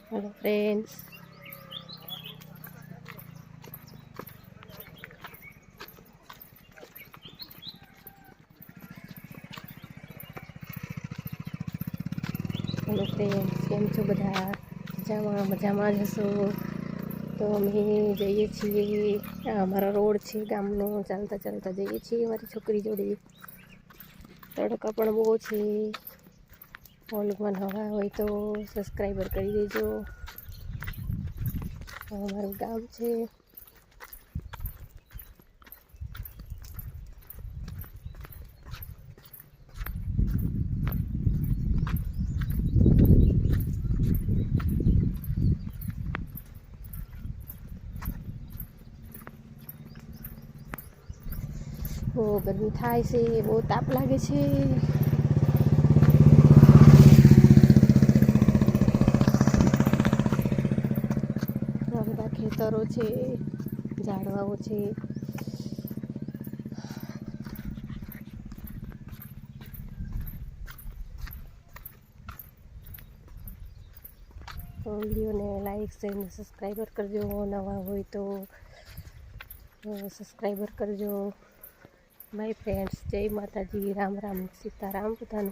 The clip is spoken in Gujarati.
હેલો ફ્રેન્ડ્સ, કેમ છો બધા? મજામાં જ હશો. તો અમે જઈએ છીએ, અમારો રોડ છે ગામનો, ચાલતા ચાલતા જઈએ છીએ અમારી છોકરી જોડે. તડકા પણ બહુ છે. વ્લોગમાં નવા હોય તો સબસ્ક્રાઈબર કરી દેજો. અમારું ગામ છે. બહુ ગરમી થાય છે, બહુ તાપ લાગે છે. બધા ખેતરો છે, ઝાડવાઓ છે. તો વિડીયોને લાઈક શેર ને સબસ્ક્રાઈબર કરજો. નવા હોય તો સબસ્ક્રાઈબર કરજો. બાય ફ્રેન્ડ્સ, જય માતાજી, રામ રામ, સીતારામ બધાને.